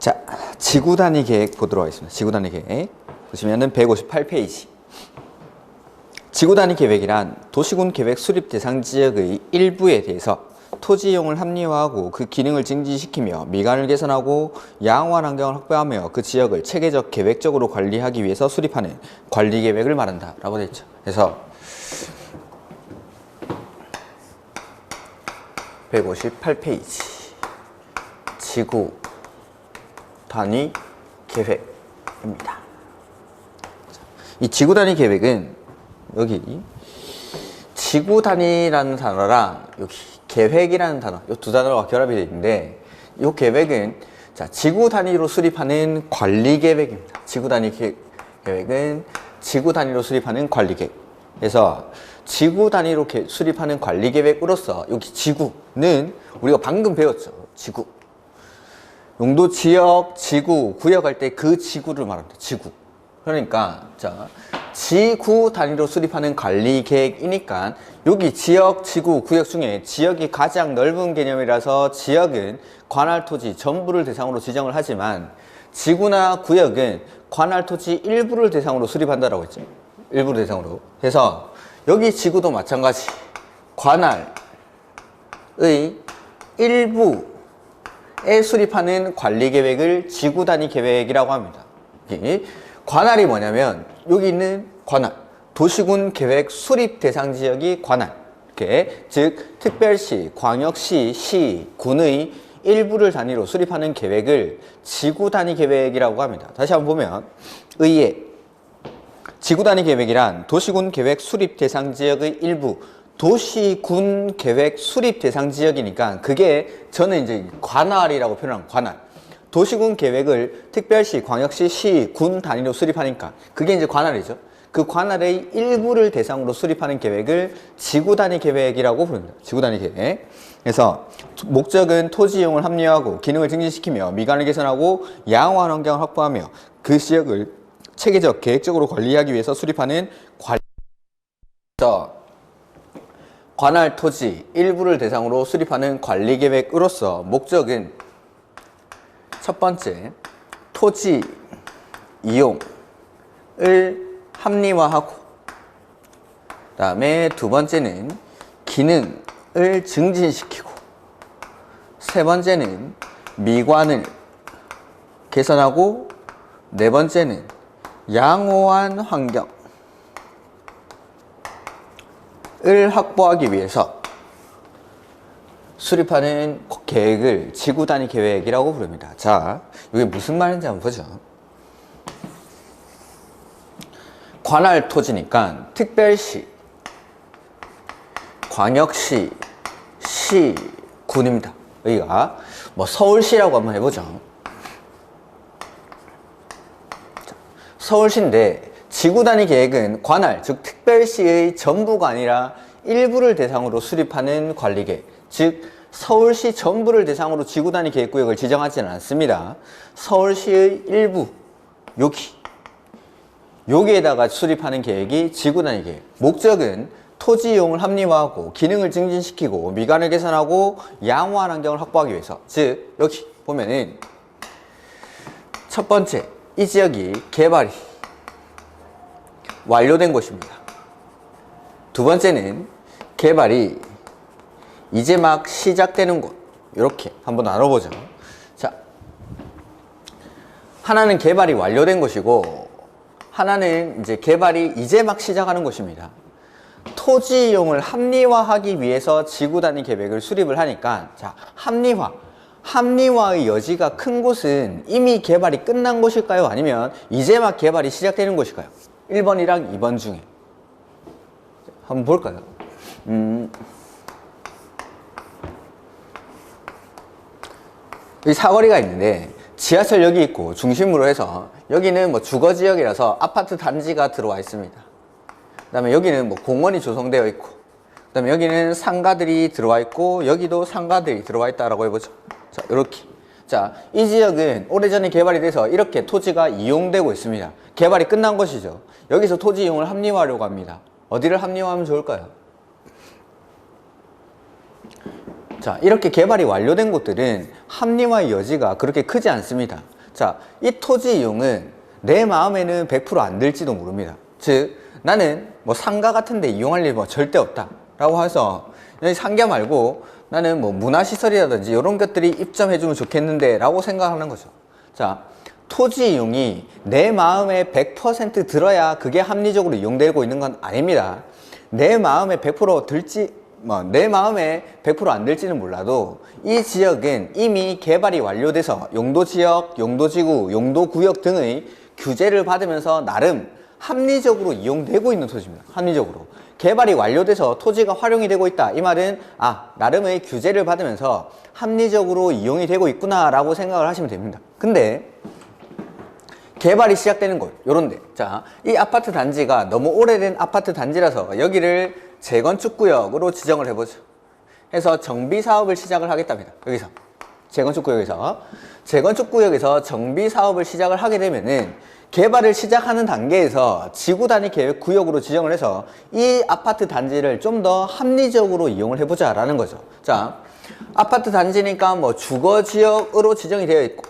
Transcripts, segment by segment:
자, 지구 단위 계획 보도록 하겠습니다. 지구 단위 계획 보시면은 158페이지. 지구 단위 계획이란 도시군 계획 수립 대상 지역의 일부에 대해서 토지 이용을 합리화하고 그 기능을 증진시키며 미관을 개선하고 양호한 환경을 확보하며 그 지역을 체계적 계획적으로 관리하기 위해서 수립하는 관리 계획을 말한다 라고 되어 있죠. 그래서 158페이지 지구 단위 계획입니다. 이 지구 단위 계획은 여기 지구 단위라는 단어랑 여기 계획이라는 단어, 이 두 단어가 결합이 되어 있는데, 이 계획은 자 지구 단위로 수립하는 관리 계획입니다. 지구 단위 계획은 지구 단위로 수립하는 관리 계획. 그래서 지구 단위로 수립하는 관리 계획으로서 여기 지구는 우리가 방금 배웠죠. 지구. 용도 지역, 지구, 구역 할 때 그 지구를 말합니다. 지구. 그러니까 자 지구 단위로 수립하는 관리 계획이니까 여기 지역, 지구, 구역 중에 지역이 가장 넓은 개념이라서 지역은 관할 토지 전부를 대상으로 지정을 하지만 지구나 구역은 관할 토지 일부를 대상으로 수립한다라고 했죠. 일부를 대상으로. 그래서 여기 지구도 마찬가지. 관할의 일부에 수립하는 관리 계획을 지구 단위 계획이라고 합니다. 관할이 뭐냐면 여기 있는 관할, 도시군 계획 수립 대상 지역이 관할. 이렇게 즉 특별시, 광역시, 시, 군의 일부를 단위로 수립하는 계획을 지구 단위 계획이라고 합니다. 다시 한번 보면 의회 지구 단위 계획이란 도시군 계획 수립 대상 지역의 일부, 도시군 계획 수립 대상 지역이니까 그게 저는 이제 관할이라고 표현한 관할. 도시군 계획을 특별시, 광역시, 시, 군 단위로 수립하니까 그게 이제 관할이죠. 그 관할의 일부를 대상으로 수립하는 계획을 지구 단위 계획이라고 부릅니다. 지구 단위 계획. 그래서 목적은 토지 이용을 합리화하고 기능을 증진시키며 미관을 개선하고 양호한 환경을 확보하며 그 지역을 체계적, 계획적으로 관리하기 위해서 수립하는 관할 토지 일부를 대상으로 수립하는 관리 계획으로서 목적은 첫 번째, 토지 이용을 합리화하고, 그 다음에 두 번째는 기능을 증진시키고, 세 번째는 미관을 개선하고, 네 번째는 양호한 환경을 확보하기 위해서 수립하는 계획을 지구 단위 계획이라고 부릅니다. 자, 이게 무슨 말인지 한번 보죠. 관할 토지니까 특별시, 광역시, 시, 군입니다. 여기가 뭐 서울시라고 한번 해보죠. 서울시인데 지구 단위 계획은 관할, 즉 특별시의 전부가 아니라 일부를 대상으로 수립하는 관리 계획. 즉 서울시 전부를 대상으로 지구 단위 계획구역을 지정하지는 않습니다. 서울시의 일부, 여기에다가 수립하는 계획이 지구 단위 계획. 목적은 토지 이용을 합리화하고 기능을 증진시키고 미관을 개선하고 양호한 환경을 확보하기 위해서. 즉 여기 보면은 첫 번째, 이 지역이 개발이 완료된 곳입니다. 두 번째는 개발이 이제 막 시작되는 곳. 이렇게 한번 나눠보죠. 자, 하나는 개발이 완료된 곳이고 하나는 이제 개발이 이제 막 시작하는 곳입니다. 토지 이용을 합리화하기 위해서 지구 단위 계획을 수립을 하니까 자, 합리화의 여지가 큰 곳은 이미 개발이 끝난 곳일까요? 아니면 이제 막 개발이 시작되는 곳일까요? 1번이랑 2번 중에 한번 볼까요? 여기 사거리가 있는데 지하철 여기 있고 중심으로 해서 여기는 뭐 주거지역이라서 아파트 단지가 들어와 있습니다. 그 다음에 여기는 뭐 공원이 조성되어 있고, 그 다음에 여기는 상가들이 들어와 있고, 여기도 상가들이 들어와 있다라고 해보죠. 자, 이렇게. 자, 이 지역은 오래전에 개발이 돼서 이렇게 토지가 이용되고 있습니다. 개발이 끝난 것이죠. 여기서 토지 이용을 합리화하려고 합니다. 어디를 합리화하면 좋을까요? 자, 이렇게 개발이 완료된 곳들은 합리화의 여지가 그렇게 크지 않습니다. 자, 이 토지 이용은 내 마음에는 100% 안 들지도 모릅니다. 즉, 나는 뭐 상가 같은 데 이용할 일 뭐 절대 없다 라고 해서 여기 상가 말고 나는 뭐 문화시설이라든지 이런 것들이 입점해주면 좋겠는데 라고 생각하는 거죠. 자, 토지 이용이 내 마음에 100% 들어야 그게 합리적으로 이용되고 있는 건 아닙니다. 내 마음에 100% 들지, 내 마음에 100%안 들지는 몰라도 이 지역은 이미 개발이 완료돼서 용도지역, 용도지구, 용도구역 등의 규제를 받으면서 나름 합리적으로 이용되고 있는 토지입니다. 합리적으로. 개발이 완료돼서 토지가 활용이 되고 있다. 이 말은 나름의 규제를 받으면서 합리적으로 이용이 되고 있구나 라고 생각을 하시면 됩니다. 근데 개발이 시작되는 곳, 요런데. 자, 이 아파트 단지가 너무 오래된 아파트 단지라서 여기를 재건축구역으로 지정을 해보죠. 해서 정비사업을 시작을 하겠답니다. 여기서. 재건축구역에서 정비사업을 시작을 하게 되면은 개발을 시작하는 단계에서 지구단위 계획구역으로 지정을 해서 이 아파트 단지를 좀 더 합리적으로 이용을 해보자 라는 거죠. 자, 아파트 단지니까 뭐 주거지역으로 지정이 되어 있고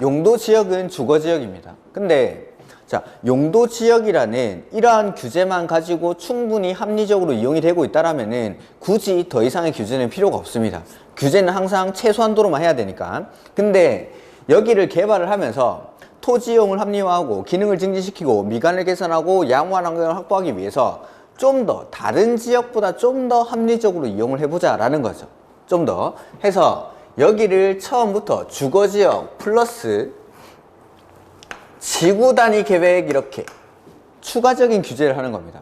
용도지역은 주거지역입니다. 근데 자, 용도지역이라는 이러한 규제만 가지고 충분히 합리적으로 이용이 되고 있다라면은 굳이 더 이상의 규제는 필요가 없습니다. 규제는 항상 최소한도로만 해야 되니까. 근데 여기를 개발을 하면서 토지 이용을 합리화하고 기능을 증진시키고 미관을 개선하고 양호한 환경을 확보하기 위해서 좀 더 다른 지역보다 좀 더 합리적으로 이용을 해보자 라는 거죠. 좀 더 해서 여기를 처음부터 주거지역 플러스 지구단위 계획 이렇게 추가적인 규제를 하는 겁니다.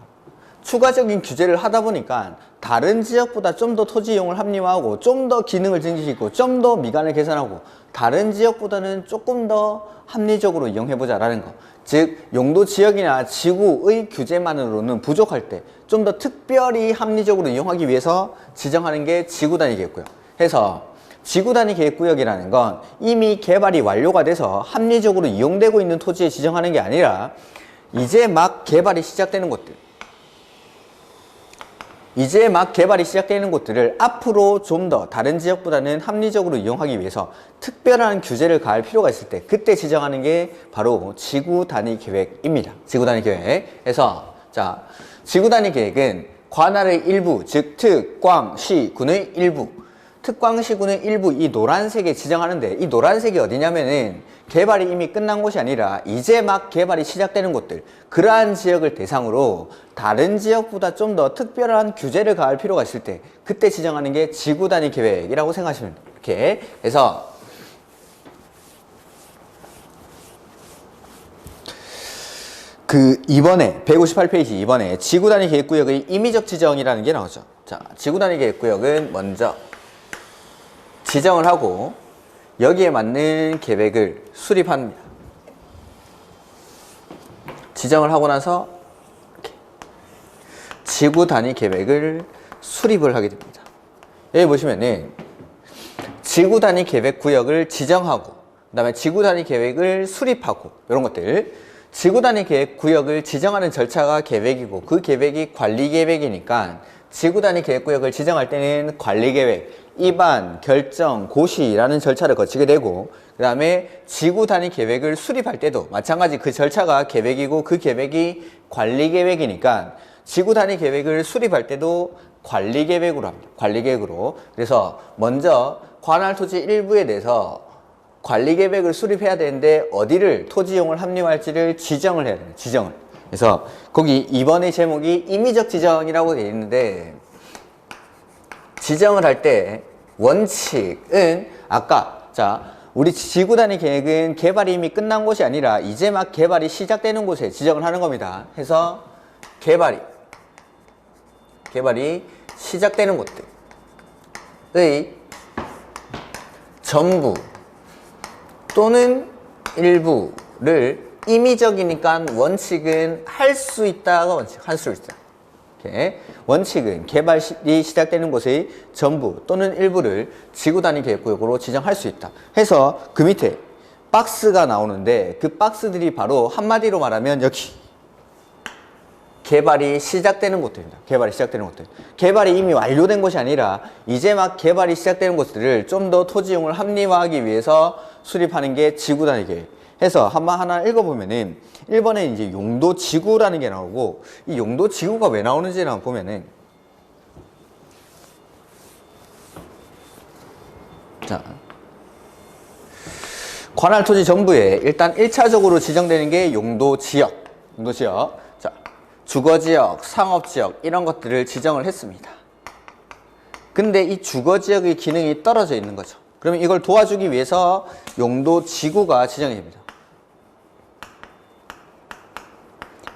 추가적인 규제를 하다 보니까 다른 지역보다 좀 더 토지 이용을 합리화하고 좀 더 기능을 증진시키고 좀 더 미관을 개선하고 다른 지역보다는 조금 더 합리적으로 이용해보자 라는 거. 즉 용도 지역이나 지구의 규제만으로는 부족할 때 좀 더 특별히 합리적으로 이용하기 위해서 지정하는 게 지구단위 계획구역. 해서 지구단위 계획구역이라는 건 이미 개발이 완료가 돼서 합리적으로 이용되고 있는 토지에 지정하는 게 아니라 이제 막 개발이 시작되는 곳들을 앞으로 좀 더 다른 지역보다는 합리적으로 이용하기 위해서 특별한 규제를 가할 필요가 있을 때 그때 지정하는 게 바로 지구단위 계획입니다. 지구단위 계획. 그래서 자, 지구단위 계획은 관할의 일부, 즉 특, 광, 시, 군의 일부, 특광시군의 일부 이 노란색에 지정하는데 이 노란색이 어디냐면은 개발이 이미 끝난 곳이 아니라 이제 막 개발이 시작되는 곳들, 그러한 지역을 대상으로 다른 지역보다 좀 더 특별한 규제를 가할 필요가 있을 때 그때 지정하는 게 지구단위 계획이라고 생각하시면 돼요. 이렇게 해서 이번에 158페이지 이번에 지구단위 계획구역의 임의적 지정이라는 게 나오죠. 자, 지구단위 계획구역은 먼저 지정을 하고 여기에 맞는 계획을 수립합니다. 지정을 하고 나서 이렇게 지구단위 계획을 수립을 하게 됩니다. 여기 보시면은 지구단위 계획구역을 지정하고 그 다음에 지구단위 계획을 수립하고 이런 것들. 지구단위 계획구역을 지정하는 절차가 계획이고 그 계획이 관리계획이니까 지구단위 계획구역을 지정할 때는 관리계획, 입안, 결정, 고시라는 절차를 거치게 되고 그 다음에 지구단위 계획을 수립할 때도 마찬가지 그 절차가 계획이고 그 계획이 관리계획이니까 지구단위 계획을 수립할 때도 관리계획으로 합니다. 관리계획으로. 그래서 먼저 관할토지 일부에 대해서 관리계획을 수립해야 되는데 어디를 토지 이용을 합리화할지를 지정을 해야 돼요. 지정을. 그래서 거기 2번의 제목이 임의적 지정이라고 되어 있는데 지정을 할 때 원칙은 아까 자 우리 지구단위 계획은 개발이 이미 끝난 곳이 아니라 이제 막 개발이 시작되는 곳에 지정을 하는 겁니다. 해서 개발이 시작되는 곳들의 전부 또는 일부를 임의적이니까 원칙은 할 수 있다가 원칙, 할 수 있다. 이렇게. 원칙은 개발이 시작되는 곳의 전부 또는 일부를 지구단위 계획구역으로 지정할 수 있다. 해서 그 밑에 박스가 나오는데 그 박스들이 바로 한마디로 말하면 여기 개발이 시작되는 곳들입니다. 개발이 시작되는 곳들. 개발이 이미 완료된 곳이 아니라 이제 막 개발이 시작되는 곳들을 좀 더 토지 이용을 합리화하기 위해서 수립하는 게 지구 단위 계획. 해서 한번 하나 읽어보면은 1번에 이제 용도 지구라는 게 나오고, 이 용도 지구가 왜 나오는지를 한번 보면은, 자, 관할 토지 정부에 일단 1차적으로 지정되는 게 용도 지역. 용도 지역. 자, 주거 지역, 상업 지역 이런 것들을 지정을 했습니다. 근데 이 주거 지역의 기능이 떨어져 있는 거죠. 그러면 이걸 도와주기 위해서 용도 지구가 지정이 됩니다.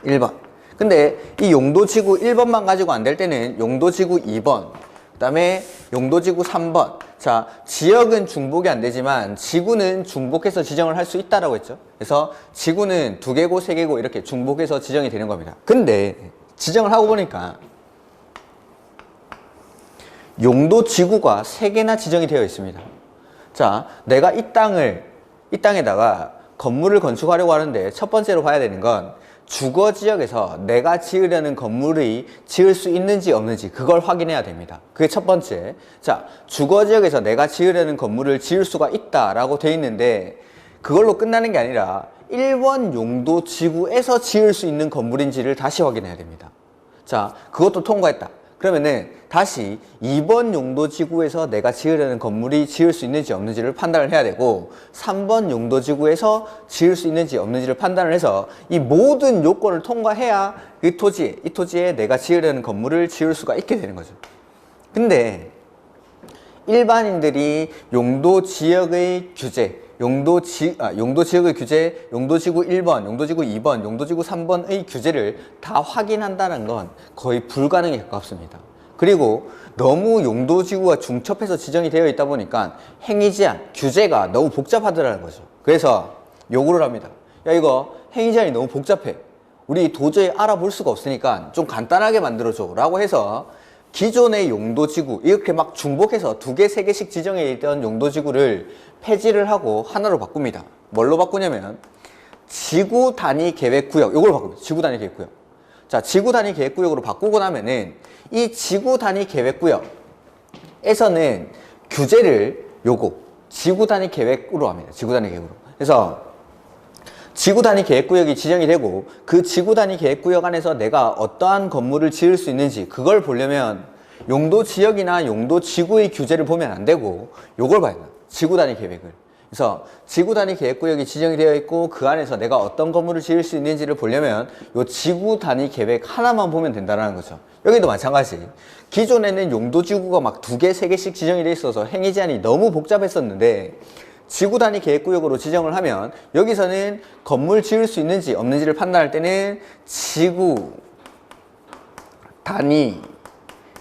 1번. 근데 이 용도지구 1번만 가지고 안 될 때는 용도지구 2번, 그 다음에 용도지구 3번. 자, 지역은 중복이 안 되지만 지구는 중복해서 지정을 할 수 있다라고 했죠. 그래서 지구는 2개고 3개고 이렇게 중복해서 지정이 되는 겁니다. 근데 지정을 하고 보니까 용도지구가 3개나 지정이 되어 있습니다. 자, 내가 이 땅에다가 건물을 건축하려고 하는데 첫 번째로 봐야 되는 건 주거지역에서 내가 지으려는 건물이 지을 수 있는지 없는지 그걸 확인해야 됩니다. 그게 첫 번째. 자, 주거지역에서 내가 지으려는 건물을 지을 수가 있다라고 돼 있는데 그걸로 끝나는 게 아니라 1번 용도지구에서 지을 수 있는 건물인지를 다시 확인해야 됩니다. 자, 그것도 통과했다. 그러면은 다시 2번 용도지구에서 내가 지으려는 건물이 지을 수 있는지 없는지를 판단을 해야 되고 3번 용도지구에서 지을 수 있는지 없는지를 판단을 해서 이 모든 요건을 통과해야 이 토지에 내가 지으려는 건물을 지을 수가 있게 되는 거죠. 근데 일반인들이 용도지역의 규제, 용도지역의 규제, 용도지구 1번, 용도지구 2번, 용도지구 3번의 규제를 다 확인한다는 건 거의 불가능에 가깝습니다. 그리고 너무 용도지구가 중첩해서 지정이 되어 있다 보니까 행위제한, 규제가 너무 복잡하더라는 거죠. 그래서 요구를 합니다. 야, 이거 행위제한이 너무 복잡해. 우리 도저히 알아볼 수가 없으니까 좀 간단하게 만들어줘 라고 해서 기존의 용도지구, 이렇게 막 중복해서 2개, 3개씩 지정해 있던 용도지구를 폐지를 하고 하나로 바꿉니다. 뭘로 바꾸냐면 지구 단위 계획구역, 이걸로 바꿉니다. 지구 단위 계획구역. 자, 지구 단위 계획구역으로 바꾸고 나면은 이 지구 단위 계획구역에서는 규제를 지구 단위 계획으로 합니다. 지구 단위 계획으로. 그래서 지구 단위 계획구역이 지정이 되고 그 지구 단위 계획구역 안에서 내가 어떠한 건물을 지을 수 있는지 그걸 보려면 용도 지역이나 용도 지구의 규제를 보면 안 되고 요걸 봐야 돼요. 지구 단위 계획을. 그래서 지구 단위 계획구역이 지정이 되어 있고 그 안에서 내가 어떤 건물을 지을 수 있는지를 보려면 요 지구 단위 계획 하나만 보면 된다는 거죠. 여기도 마찬가지. 기존에는 용도 지구가 막 2개, 3개씩 지정이 돼 있어서 행위 제한이 너무 복잡했었는데 지구 단위 계획구역으로 지정을 하면 여기서는 건물 지을 수 있는지 없는지를 판단할 때는 지구 단위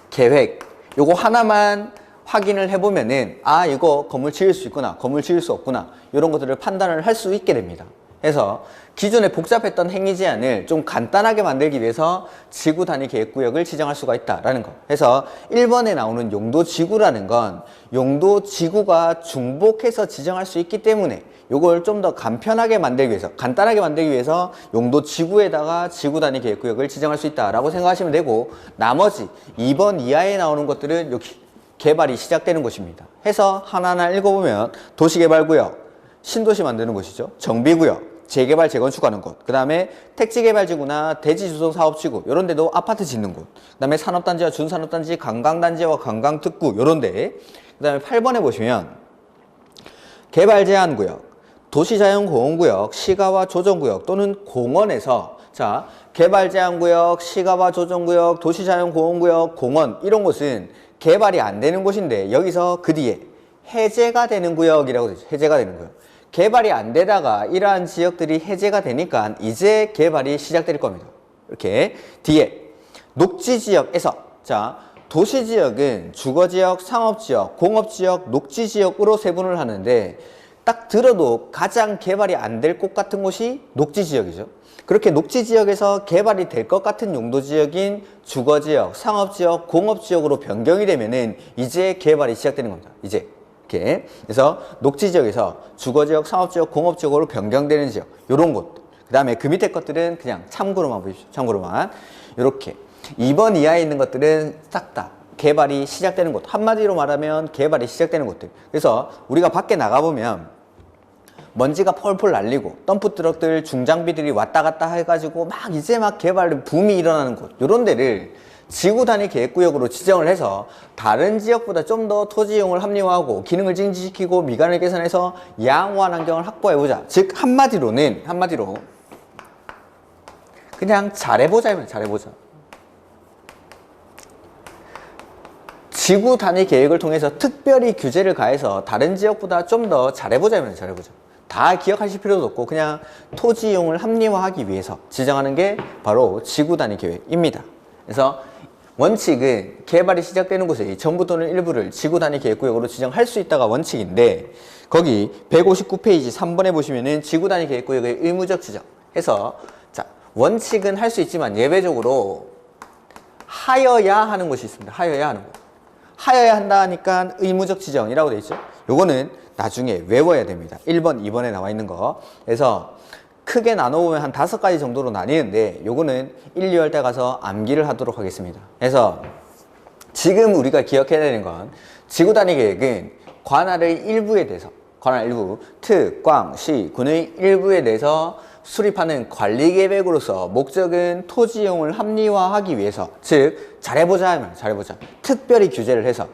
계획 요거 하나만 확인을 해보면은 아, 이거 건물 지을 수 있구나, 건물 지을 수 없구나 이런 것들을 판단을 할 수 있게 됩니다. 그래서 기존에 복잡했던 행위 제한을 좀 간단하게 만들기 위해서 지구 단위 계획구역을 지정할 수가 있다라는 거. 그래서 1번에 나오는 용도지구라는 건 용도지구가 중복해서 지정할 수 있기 때문에 이걸 좀 더 간단하게 만들기 위해서 용도지구에다가 지구 단위 계획구역을 지정할 수 있다라고 생각하시면 되고 나머지 2번 이하에 나오는 것들은 여기 개발이 시작되는 곳입니다. 해서 하나하나 읽어보면 도시개발구역, 신도시 만드는 곳이죠. 정비구역, 재개발, 재건축하는 곳. 그 다음에 택지개발지구나 대지조성사업지구 이런 데도 아파트 짓는 곳. 그 다음에 산업단지와 준산업단지, 관광단지와 관광특구 이런 데. 그 다음에 8번에 보시면 개발제한구역, 도시자연보호구역, 시가와 조정구역 또는 공원에서 자, 개발제한구역, 시가와 조정구역, 도시자연보호구역, 공원 이런 곳은 개발이 안 되는 곳인데 여기서 그 뒤에 해제가 되는 구역이라고 되죠. 해제가 되는 구역. 개발이 안 되다가 이러한 지역들이 해제가 되니까 이제 개발이 시작될 겁니다. 이렇게 뒤에 녹지지역에서 자, 도시지역은 주거지역, 상업지역, 공업지역, 녹지지역으로 세분을 하는데 딱 들어도 가장 개발이 안 될 곳 같은 곳이 녹지지역이죠. 그렇게 녹지지역에서 개발이 될 것 같은 용도지역인 주거지역, 상업지역, 공업지역으로 변경이 되면은 이제 개발이 시작되는 겁니다. 이제 이렇게. 그래서 녹지지역에서 주거지역, 상업지역, 공업지역으로 변경되는 지역 요런 곳. 그 다음에 그 밑에 것들은 그냥 참고로만 보십시오. 참고로만. 이렇게 2번 이하에 있는 것들은 싹 다 개발이 시작되는 곳. 한마디로 말하면 개발이 시작되는 곳들. 그래서 우리가 밖에 나가보면 먼지가 펄펄 날리고 덤프트럭들 중장비들이 왔다 갔다 해가지고 막 이제 막 개발 붐이 일어나는 곳, 요런 데를 지구 단위 계획구역으로 지정을 해서 다른 지역보다 좀 더 토지 이용을 합리화하고 기능을 증진시키고 미관을 개선해서 양호한 환경을 확보해보자. 즉 한마디로 그냥 잘해보자. 지구 단위 계획을 통해서 특별히 규제를 가해서 다른 지역보다 좀 더 잘해보자. 다 기억하실 필요도 없고 그냥 토지 이용을 합리화하기 위해서 지정하는 게 바로 지구 단위 계획입니다. 그래서 원칙은 개발이 시작되는 곳에 전부 또는 일부를 지구 단위 계획구역으로 지정할 수 있다가 원칙인데, 거기 159페이지 3번에 보시면은 지구 단위 계획구역의 의무적 지정해서, 자, 원칙은 할 수 있지만 예외적으로 하여야 하는 곳이 있습니다. 하여야 한다니까 의무적 지정이라고 되어 있죠. 요거는 나중에 외워야 됩니다. 1번, 2번에 나와 있는 거. 그래서 크게 나눠보면 한 5가지 정도로 나뉘는데 요거는 1, 2월 때 가서 암기를 하도록 하겠습니다. 그래서 지금 우리가 기억해야 되는 건 지구 단위 계획은 관할의 일부에 대해서, 관할 일부, 특, 광, 시, 군의 일부에 대해서 수립하는 관리 계획으로서 목적은 토지 이용을 합리화하기 위해서, 즉 잘해보자 하면 잘해보자. 특별히 규제를 해서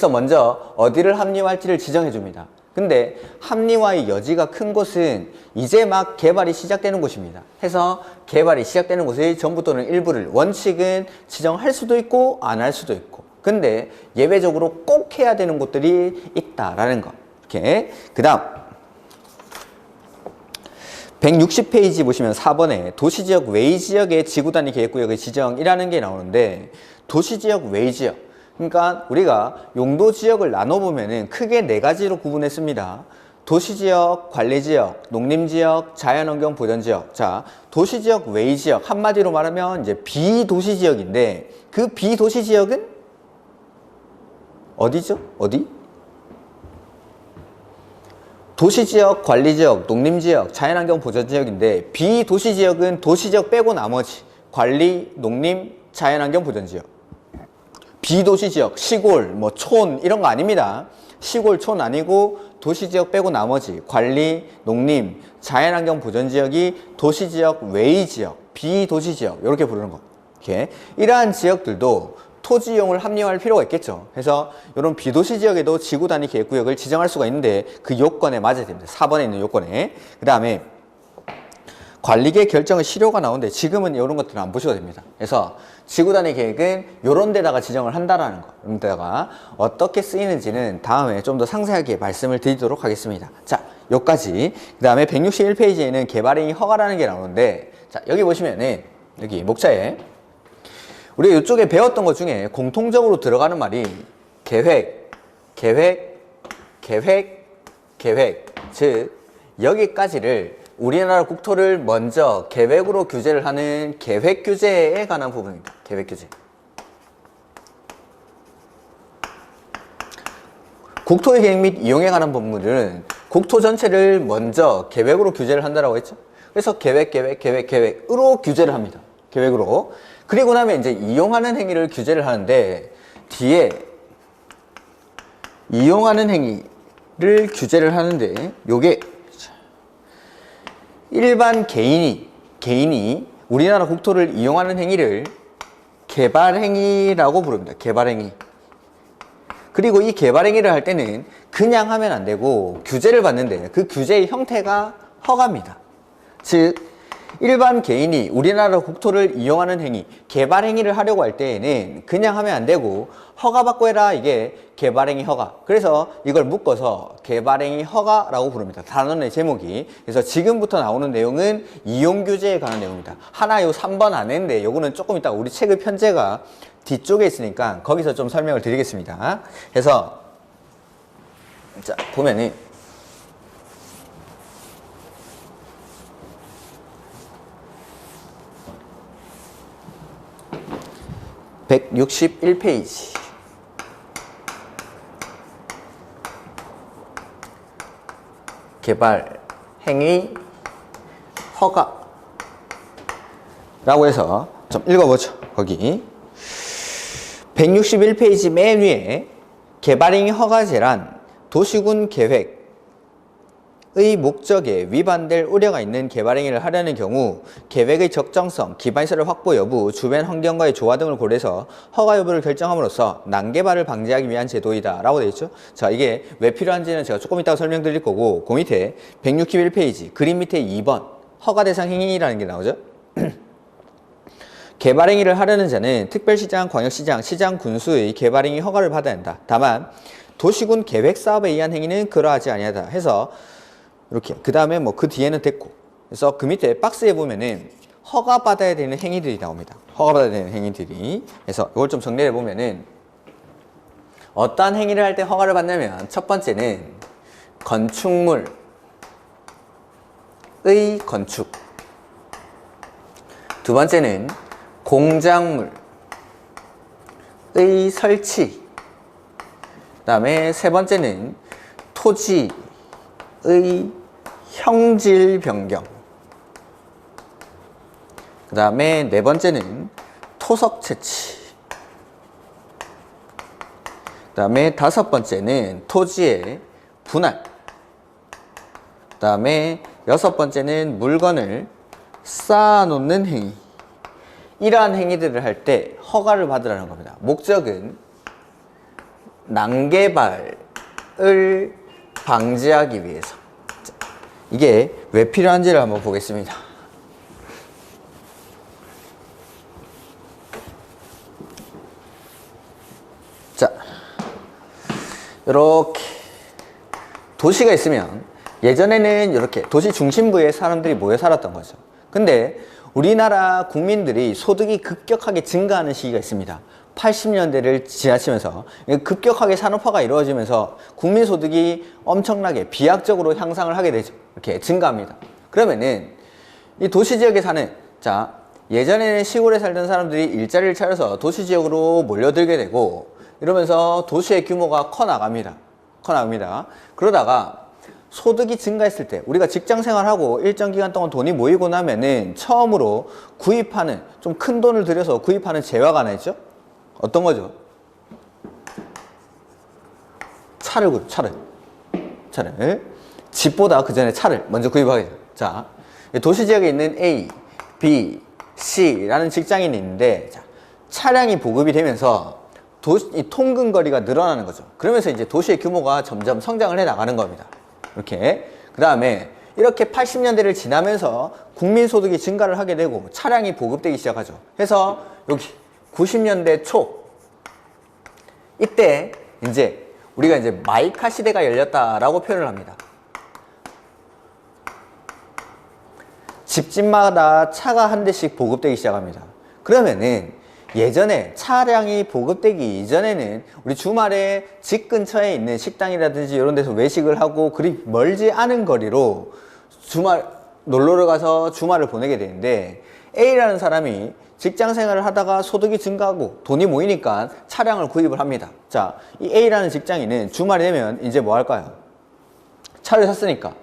먼저 어디를 합리화할지를 지정해 줍니다. 근데 합리화의 여지가 큰 곳은 이제 막 개발이 시작되는 곳입니다. 해서 개발이 시작되는 곳의 전부 또는 일부를 원칙은 지정할 수도 있고 안 할 수도 있고, 근데 예외적으로 꼭 해야 되는 곳들이 있다라는 거. 이렇게. 그 다음 160페이지 보시면 4번에 도시지역 외의 지역의 지구단위 계획구역의 지정이라는 게 나오는데, 도시지역 외의 지역, 그러니까 우리가 용도지역을 나눠보면은 크게 4가지로 구분했습니다. 도시지역, 관리지역, 농림지역, 자연환경 보전지역. 자, 도시지역 외의 지역, 한마디로 말하면 이제 비도시지역인데, 그 비도시지역은 어디죠? 어디? 도시지역, 관리지역, 농림지역, 자연환경 보전지역인데, 비도시지역은 도시지역 빼고 나머지 관리, 농림, 자연환경 보전지역. 비도시지역, 시골, 뭐 촌 이런 거 아닙니다. 시골, 촌 아니고 도시지역 빼고 나머지 관리, 농림, 자연환경 보전지역이 도시지역 외의 지역, 비도시지역 이렇게 부르는 거. 이렇게 이러한 지역들도 토지 이용을 합리화할 필요가 있겠죠. 그래서 이런 비도시 지역에도 지구 단위 계획구역을 지정할 수가 있는데 그 요건에 맞아야 됩니다. 4번에 있는 요건에. 그 다음에 관리계획 결정의 시료가 나오는데 지금은 이런 것들은 안 보셔도 됩니다. 그래서 지구 단위 계획은 이런 데다가 지정을 한다라는 거. 이런 데다가 어떻게 쓰이는지는 다음에 좀 더 상세하게 말씀을 드리도록 하겠습니다. 자, 여기까지. 그 다음에 161페이지에는 개발행위 허가라는 게 나오는데, 자, 여기 보시면은 여기 목차에 우리가 이쪽에 배웠던 것 중에 공통적으로 들어가는 말이 계획, 즉 여기까지를 우리나라 국토를 먼저 계획으로 규제를 하는 계획 규제에 관한 부분입니다. 계획 규제. 국토의 계획 및 이용에 관한 법률은 국토 전체를 먼저 계획으로 규제를 한다라고 했죠. 그래서 계획으로 규제를 합니다. 계획으로. 그리고 나면 이제 이용하는 행위를 규제를 하는데, 뒤에 이용하는 행위를 규제를 하는데, 요게 일반 개인이 우리나라 국토를 이용하는 행위를 개발행위라고 부릅니다. 개발행위. 그리고 이 개발행위를 할 때는 그냥 하면 안 되고 규제를 받는데, 그 규제의 형태가 허가입니다. 즉 일반 개인이 우리나라 국토를 이용하는 행위, 개발행위를 하려고 할 때에는 그냥 하면 안 되고 허가받고 해라. 이게 개발행위 허가. 그래서 이걸 묶어서 개발행위 허가라고 부릅니다. 단원의 제목이. 그래서 지금부터 나오는 내용은 이용규제에 관한 내용입니다. 하나 요 3번 안에인데 요거는 조금 이따 우리 책의 편제가 뒤쪽에 있으니까 거기서 좀 설명을 드리겠습니다. 그래서 자, 보면은 161페이지. 개발 행위 허가라고 해서 좀 읽어보죠. 거기 161페이지 맨 위에 개발 행위 허가제란 도시군 계획 목적에 위반될 우려가 있는 개발 행위를 하려는 경우 계획의 적정성, 기반시설 확보 여부, 주변 환경과의 조화 등을 고려해서 허가 여부를 결정함으로써 난개발을 방지하기 위한 제도이다 라고 되어 있죠. 자, 이게 왜 필요한지는 제가 조금 이따가 설명드릴 거고, 그 밑에 161페이지 그림 밑에 2번 허가 대상 행위라는 게 나오죠. 개발 행위를 하려는 자는 특별시장, 광역시장, 시장 군수의 개발 행위 허가를 받아야 한다. 다만 도시군 계획 사업에 의한 행위는 그러하지 아니하다 해서 이렇게, 그 다음에 뭐 그 뒤에는 됐고, 그래서 그 밑에 박스에 보면은 허가받아야 되는 행위들이 나옵니다. 허가받아야 되는 행위들이. 그래서 이걸 좀 정리해 보면은 어떠한 행위를 할 때 허가를 받냐면, 첫 번째는 건축물의 건축, 두 번째는 공작물의 설치, 그 다음에 세 번째는 토지의 형질 변경, 그 다음에 네 번째는 토석 채취, 그 다음에 다섯 번째는 토지의 분할, 그 다음에 여섯 번째는 물건을 쌓아놓는 행위. 이러한 행위들을 할 때 허가를 받으라는 겁니다. 목적은 난개발을 방지하기 위해서. 이게 왜 필요한지를 한번 보겠습니다. 자, 이렇게 도시가 있으면, 예전에는 이렇게 도시 중심부에 사람들이 모여 살았던 거죠. 근데 우리나라 국민들이 소득이 급격하게 증가하는 시기가 있습니다. 80년대를 지나치면서 급격하게 산업화가 이루어지면서 국민 소득이 엄청나게 비약적으로 향상을 하게 되죠. 이렇게 증가합니다. 그러면은 이 도시 지역에 사는, 자, 예전에는 시골에 살던 사람들이 일자리를 찾아서 도시 지역으로 몰려들게 되고, 이러면서 도시의 규모가 커 나갑니다. 그러다가 소득이 증가했을 때, 우리가 직장 생활하고 일정 기간 동안 돈이 모이고 나면은 처음으로 구입하는, 좀 큰 돈을 들여서 구입하는 재화가 하나 있죠? 어떤 거죠? 차를. 집보다 그 전에 차를 먼저 구입하게 돼요. 자, 도시 지역에 있는 A, B, C라는 직장인이 있는데, 자, 차량이 보급이 되면서 이 통근거리가 늘어나는 거죠. 그러면서 이제 도시의 규모가 점점 성장을 해 나가는 겁니다. 이렇게. 그 다음에 이렇게 80년대를 지나면서 국민소득이 증가를 하게 되고 차량이 보급되기 시작하죠. 해서 여기 90년대 초, 이때 이제 우리가 이제 마이카 시대가 열렸다라고 표현을 합니다. 집집마다 차가 한 대씩 보급되기 시작합니다. 그러면은 예전에 차량이 보급되기 이전에는 우리 주말에 집 근처에 있는 식당이라든지 이런 데서 외식을 하고 그리 멀지 않은 거리로 주말 놀러를 가서 주말을 보내게 되는데, A라는 사람이 직장 생활을 하다가 소득이 증가하고 돈이 모이니까 차량을 구입을 합니다. 자, 이 A라는 직장인은 주말이 되면 이제 뭐 할까요? 차를 샀으니까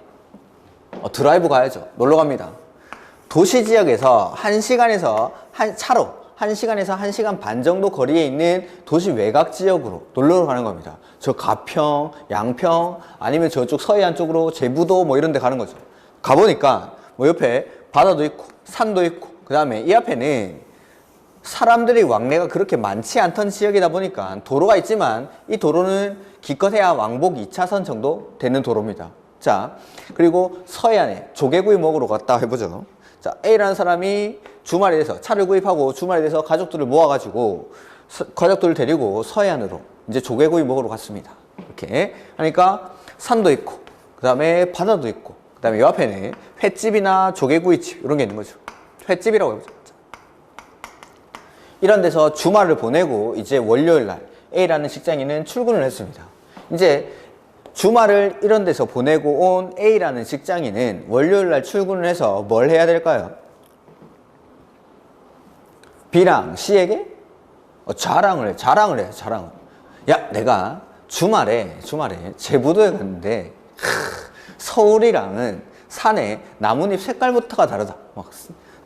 드라이브 가야죠. 놀러 갑니다. 도시 지역에서 1시간에서 차로 1시간에서 1시간 반 정도 거리에 있는 도시 외곽 지역으로 놀러 가는 겁니다. 저 가평, 양평, 아니면 저쪽 서해안 쪽으로 제부도 뭐 이런 데 가는 거죠. 가보니까 뭐 옆에 바다도 있고 산도 있고, 그 다음에 이 앞에는 사람들이 왕래가 그렇게 많지 않던 지역이다 보니까 도로가 있지만 이 도로는 기껏해야 왕복 2차선 정도 되는 도로입니다. 자, 그리고 서해안에 조개구이 먹으러 갔다 해보죠. 자, A라는 사람이 주말에 돼서 차를 구입하고 주말에 돼서 가족들을 모아가지고 가족들을 데리고 서해안으로 이제 조개구이 먹으러 갔습니다. 이렇게 하니까 산도 있고, 그 다음에 바다도 있고, 그 다음에 이 앞에는 횟집이나 조개구이집 이런 게 있는 거죠. 횟집이라고 해보죠. 이런 데서 주말을 보내고 이제 월요일 날 A라는 직장인은 출근을 했습니다. 이제 주말을 이런 데서 보내고 온 A라는 직장인은 월요일 날 출근을 해서 뭘 해야 될까요? B랑 C에게 자랑을 해. 야, 내가 주말에 제부도에 갔는데 서울이랑은 산에 나뭇잎 색깔부터가 다르다. 막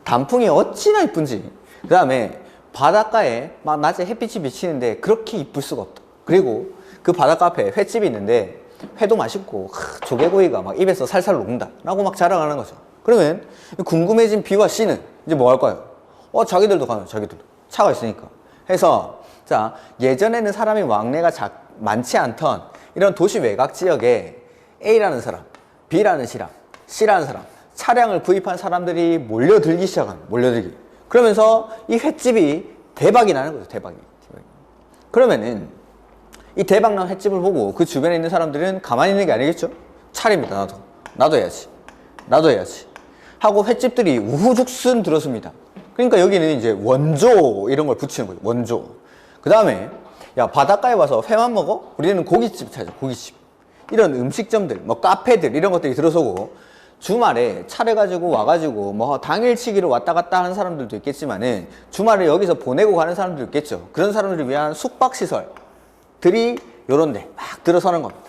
단풍이 어찌나 이쁜지. 그 다음에 바닷가에 막 낮에 햇빛이 비치는데 그렇게 이쁠 수가 없다. 그리고 그 바닷가 앞에 횟집이 있는데 회도 맛있고 조개구이가 막 입에서 살살 녹는다 라고 막 자랑하는 거죠. 그러면 궁금해진 B와 C는 이제 뭐 할까요? 자기들도 가면 자기들도 차가 있으니까 해서 자 예전에는 사람이 왕래가 많지 않던 이런 도시 외곽 지역에 A라는 사람, B라는 사람, C라는 사람 차량을 구입한 사람들이 몰려들기 시작한 몰려들기. 그러면서 이 횟집이 대박이 나는 거죠. 대박이. 그러면은 이 대박난 횟집을 보고 그 주변에 있는 사람들은 가만히 있는 게 아니겠죠? 차립니다. 나도 해야지. 나도 해야지. 하고 횟집들이 우후죽순 들었습니다. 그러니까 여기는 이제 원조 이런 걸 붙이는 거죠. 원조. 그 다음에 야 바닷가에 와서 회만 먹어? 우리는 고깃집 찾아. 고깃집. 이런 음식점들, 뭐 카페들 이런 것들이 들어서고 주말에 차를 가지고 와가지고 뭐 당일치기로 왔다 갔다 하는 사람들도 있겠지만은 주말에 여기서 보내고 가는 사람들도 있겠죠. 그런 사람들을 위한 숙박시설들이 요런데 막 들어서는 겁니다.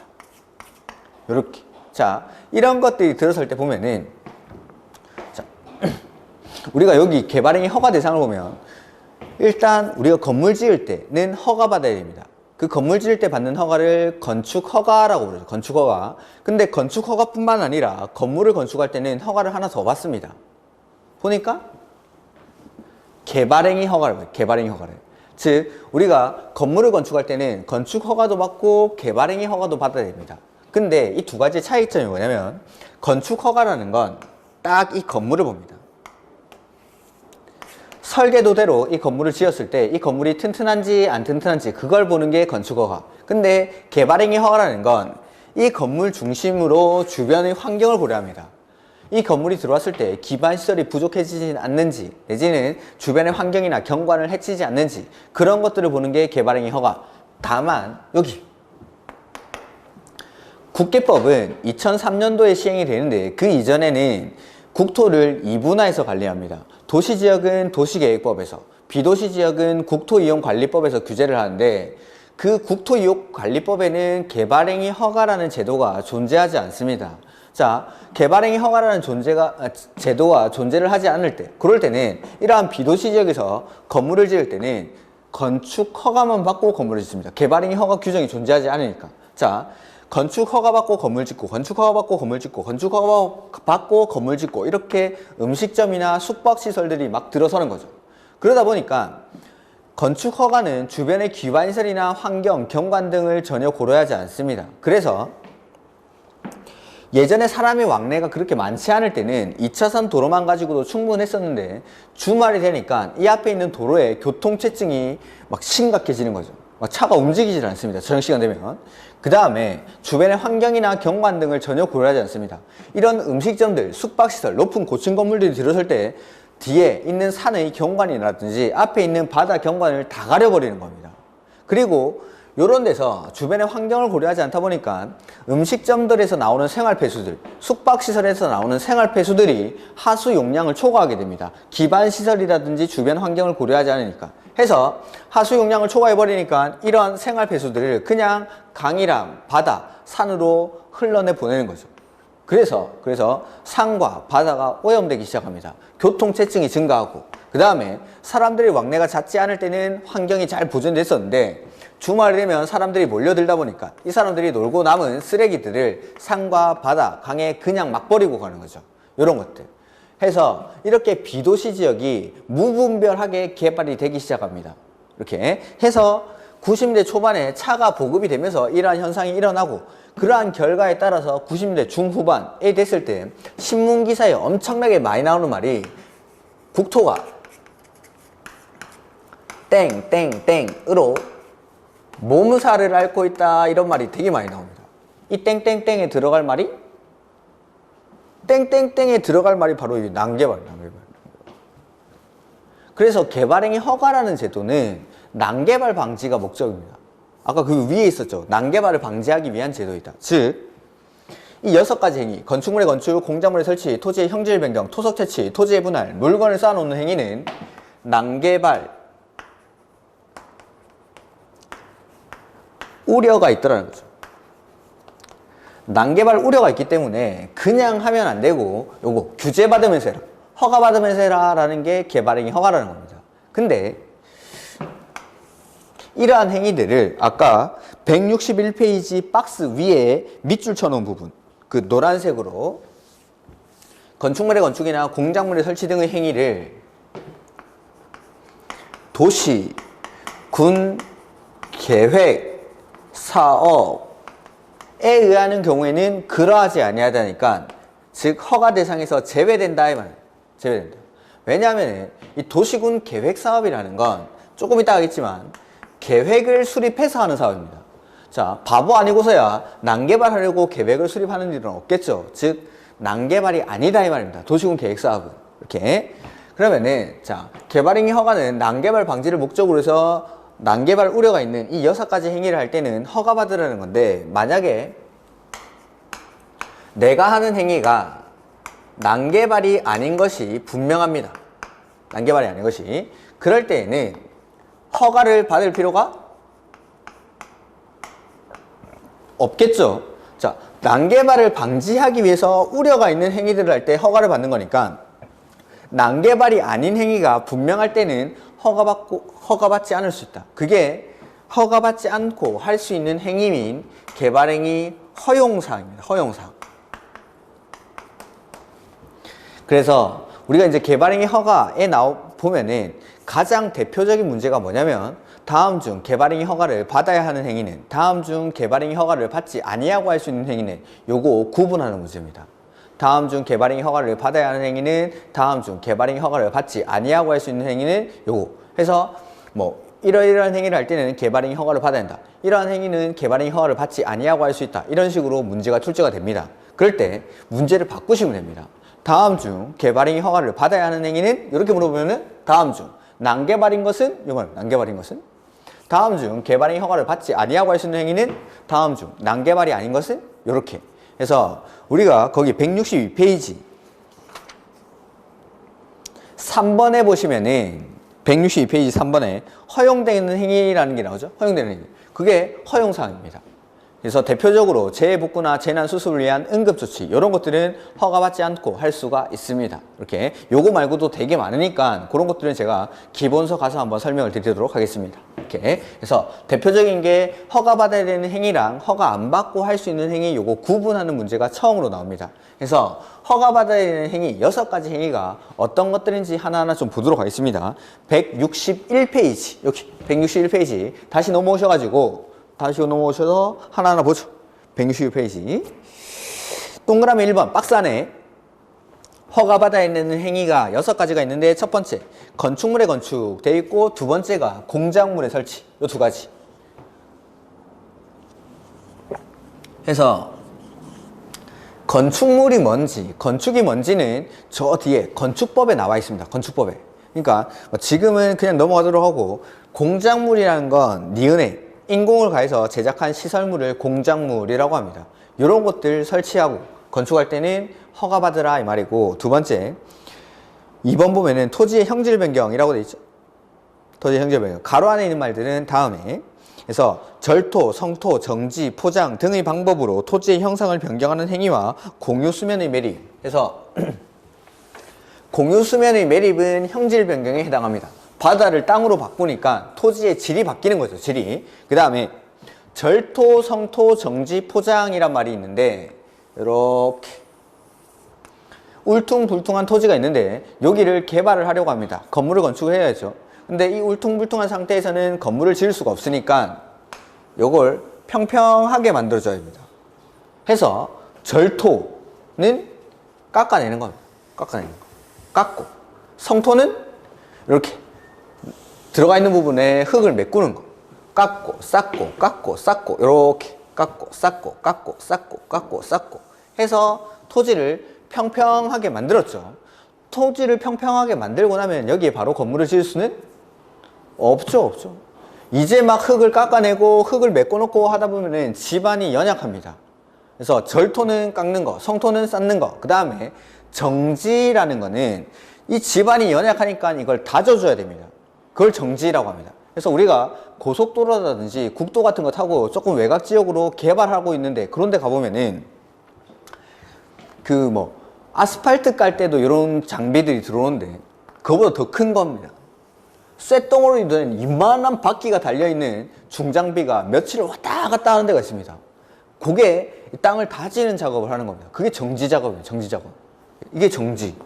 요렇게. 자, 이런 것들이 들어설 때 보면은 자, 우리가 여기 개발행위 허가 대상을 보면 일단 우리가 건물 지을 때는 허가 받아야 됩니다. 그 건물 지을 때 받는 허가를 건축허가라고 부르죠. 건축허가. 근데 건축허가뿐만 아니라 건물을 건축할 때는 허가를 하나 더 받습니다. 보니까 개발행위 허가를 봐요. 개발행위 허가를. 즉 우리가 건물을 건축할 때는 건축허가도 받고 개발행위 허가도 받아야 됩니다. 근데 이 두 가지의 차이점이 뭐냐면 건축허가라는 건 딱 이 건물을 봅니다. 설계도대로 이 건물을 지었을 때 이 건물이 튼튼한지 안 튼튼한지 그걸 보는 게 건축허가. 근데 개발행위 허가라는 건 이 건물 중심으로 주변의 환경을 고려합니다. 이 건물이 들어왔을 때 기반시설이 부족해지지 않는지 내지는 주변의 환경이나 경관을 해치지 않는지 그런 것들을 보는 게 개발행위 허가. 다만 여기 국계법은 2003년도에 시행이 되는데 그 이전에는 국토를 2분화해서 관리합니다. 도시지역은 도시계획법에서, 비도시지역은 국토이용관리법에서 규제를 하는데 그 국토이용관리법에는 개발행위 허가라는 제도가 존재하지 않습니다. 자, 개발행위 허가라는 제도가 존재를 하지 않을 때, 그럴 때는 이러한 비도시지역에서 건물을 지을 때는 건축 허가만 받고 건물을 짓습니다. 개발행위 허가 규정이 존재하지 않으니까. 자, 건축 허가 받고 건물 짓고, 건축 허가 받고 건물 짓고, 건축 허가 받고 건물 짓고 이렇게 음식점이나 숙박시설들이 막 들어서는 거죠. 그러다 보니까 건축 허가는 주변의 기반시설이나 환경, 경관 등을 전혀 고려하지 않습니다. 그래서 예전에 사람의 왕래가 그렇게 많지 않을 때는 2차선 도로만 가지고도 충분했었는데 주말이 되니까 이 앞에 있는 도로에 교통체증이 막 심각해지는 거죠. 막 차가 움직이질 않습니다. 저녁 시간 되면. 그 다음에 주변의 환경이나 경관 등을 전혀 고려하지 않습니다. 이런 음식점들, 숙박시설, 높은 고층 건물들이 들어설 때 뒤에 있는 산의 경관이라든지 앞에 있는 바다 경관을 다 가려버리는 겁니다. 그리고 이런 데서 주변의 환경을 고려하지 않다 보니까 음식점들에서 나오는 생활폐수들, 숙박시설에서 나오는 생활폐수들이 하수 용량을 초과하게 됩니다. 기반시설이라든지 주변 환경을 고려하지 않으니까. 해서 하수 용량을 초과해버리니까 이런 생활폐수들을 그냥 강이랑 바다, 산으로 흘러내 보내는 거죠. 그래서 산과 바다가 오염되기 시작합니다. 교통체증이 증가하고 그 다음에 사람들이 왕래가 잦지 않을 때는 환경이 잘 보존됐었는데 주말이 되면 사람들이 몰려들다 보니까 이 사람들이 놀고 남은 쓰레기들을 산과 바다, 강에 그냥 막 버리고 가는 거죠. 이런 것들. 해서 이렇게 비도시 지역이 무분별하게 개발이 되기 시작합니다. 이렇게 해서 90년대 초반에 차가 보급이 되면서 이러한 현상이 일어나고 그러한 결과에 따라서 90년대 중후반에 됐을 때 신문기사에 엄청나게 많이 나오는 말이 국토가 땡땡땡으로 모무사를 앓고 있다 이런 말이 되게 많이 나옵니다. 이 땡땡땡에 들어갈 말이 땡땡땡에 들어갈 말이 바로 이 난개발입니다. 그래서 개발행위 허가라는 제도는 난개발 방지가 목적입니다. 아까 그 위에 있었죠. 난개발을 방지하기 위한 제도이다. 즉, 이 6가지 행위, 건축물의 건축, 공작물의 설치, 토지의 형질 변경, 토석 채취, 토지의 분할, 물건을 쌓아놓는 행위는 난개발 우려가 있더라는 거죠. 난개발 우려가 있기 때문에 그냥 하면 안 되고 요거 규제받으면서 해라, 허가받으면서 해라 라는 게 개발행위 허가라는 겁니다. 근데 이러한 행위들을 아까 161페이지 박스 위에 밑줄 쳐놓은 부분, 그 노란색으로 건축물의 건축이나 공작물의 설치 등의 행위를 도시, 군, 계획, 사업에 의하는 경우에는 그러하지 아니하다니까, 즉 허가 대상에서 제외된다 이 말이에요. 제외된다. 왜냐하면 이 도시군 계획 사업이라는 건 조금 이따 하겠지만 계획을 수립해서 하는 사업입니다. 자, 바보 아니고서야 난개발하려고 계획을 수립하는 일은 없겠죠. 즉 난개발이 아니다 이 말입니다. 도시군 계획 사업은. 이렇게. 그러면은 자, 개발행위 허가는 난개발 방지를 목적으로 해서 난개발 우려가 있는 이 6가지 행위를 할 때는 허가받으라는 건데, 만약에 내가 하는 행위가 난개발이 아닌 것이 분명합니다. 난개발이 아닌 것이. 그럴 때에는 허가를 받을 필요가 없겠죠. 자, 난개발을 방지하기 위해서 우려가 있는 행위들을 할 때 허가를 받는 거니까, 난개발이 아닌 행위가 분명할 때는 허가받지 않을 수 있다. 그게 허가받지 않고 할 수 있는 행위인 개발행위 허용사항입니다. 허용사항. 그래서 우리가 이제 개발행위 허가에 보면은 가장 대표적인 문제가 뭐냐면, 다음 중 개발행위 허가를 받아야 하는 행위는, 다음 중 개발행위 허가를 받지 아니하고 할 수 있는 행위는, 요거 구분하는 문제입니다. 다음 중 개발행위 허가를 받아야 하는 행위는, 다음 중 개발행위 허가를 받지 아니하고 할 수 있는 행위는 요거 해서 뭐 이러이러한 행위를 할 때는 개발행위 허가를 받아야 한다. 이러한 행위는 개발행위 허가를 받지 아니하고 할 수 있다. 이런 식으로 문제가 출제가 됩니다. 그럴 때 문제를 바꾸시면 됩니다. 다음 중 개발행위 허가를 받아야 하는 행위는, 이렇게 물어보면은 다음 중 난개발인 것은, 이건 난개발인 것은, 다음 중 개발행위 허가를 받지 아니하고 할 수 있는 행위는, 다음 중 난개발이 아닌 것은, 이렇게 해서 우리가 거기 162페이지 3번에 보시면은 162페이지 3번에 허용되는 행위라는 게 나오죠. 허용되는 행위. 그게 허용사항입니다. 그래서 대표적으로 재해복구나 재난수습을 위한 응급조치, 이런 것들은 허가받지 않고 할 수가 있습니다. 이렇게. 요거 말고도 되게 많으니까 그런 것들은 제가 기본서 가서 한번 설명을 드리도록 하겠습니다. 이렇게. 그래서 대표적인 게 허가받아야 되는 행위랑 허가 안 받고 할 수 있는 행위, 요거 구분하는 문제가 처음으로 나옵니다. 그래서 허가받아야 되는 행위 6가지 행위가 어떤 것들인지 하나하나 좀 보도록 하겠습니다. 161페이지, 여기 161페이지 다시 넘어오셔서 하나하나 보죠. 162페이지. 동그라미 1번 박스 안에 허가받아야 되는 행위가 6가지가 있는데, 첫 번째 건축물의 건축 돼 있고, 두 번째가 공작물의 설치, 이 2가지 해서 건축물이 뭔지, 건축이 뭔지는 저 뒤에 건축법에 나와 있습니다. 건축법에. 그러니까 지금은 그냥 넘어가도록 하고, 공작물이라는 건 니은에 인공을 가해서 제작한 시설물을 공작물이라고 합니다. 이런 것들 설치하고 건축할 때는 허가받으라 이 말이고, 두 번째 2번 보면은 토지의 형질 변경이라고 돼 있죠. 토지의 형질 변경. 가로 안에 있는 말들은 다음에. 그래서 절토, 성토, 정지, 포장 등의 방법으로 토지의 형상을 변경하는 행위와 공유 수면의 매립. 그래서 공유 수면의 매립은 형질 변경에 해당합니다. 바다를 땅으로 바꾸니까 토지의 질이 바뀌는 거죠. 질이. 그 다음에 절토, 성토, 정지, 포장이란 말이 있는데, 이렇게 울퉁불퉁한 토지가 있는데 여기를 개발을 하려고 합니다. 건물을 건축을 해야죠. 근데 이 울퉁불퉁한 상태에서는 건물을 지을 수가 없으니까 요걸 평평하게 만들어줘야 됩니다. 해서 절토는 깎아내는 겁니다. 깎아내는 거. 깎고, 성토는 이렇게 들어가 있는 부분에 흙을 메꾸는 거. 깎고, 쌓고, 깎고, 쌓고, 이렇게 깎고, 쌓고, 깎고, 쌓고, 깎고, 쌓고 해서 토지를 평평하게 만들었죠. 토지를 평평하게 만들고 나면 여기에 바로 건물을 지을 수는 없죠. 이제 막 흙을 깎아내고 흙을 메꿔놓고 하다 보면은 집안이 연약합니다. 그래서 절토는 깎는 거, 성토는 쌓는 거, 그 다음에 정지라는 거는 이 집안이 연약하니까 이걸 다져줘야 됩니다. 그걸 정지라고 합니다. 그래서 우리가 고속도로라든지 국도 같은 거 타고 조금 외곽 지역으로 개발하고 있는데, 그런 데 가보면은 아스팔트 깔 때도 이런 장비들이 들어오는데 그거보다 더 큰 겁니다. 쇳덩어리 된 이만한 바퀴가 달려있는 중장비가 며칠을 왔다 갔다 하는 데가 있습니다. 그게 땅을 다지는 작업을 하는 겁니다. 그게 정지 작업이에요. 정지 작업. 이게 정지.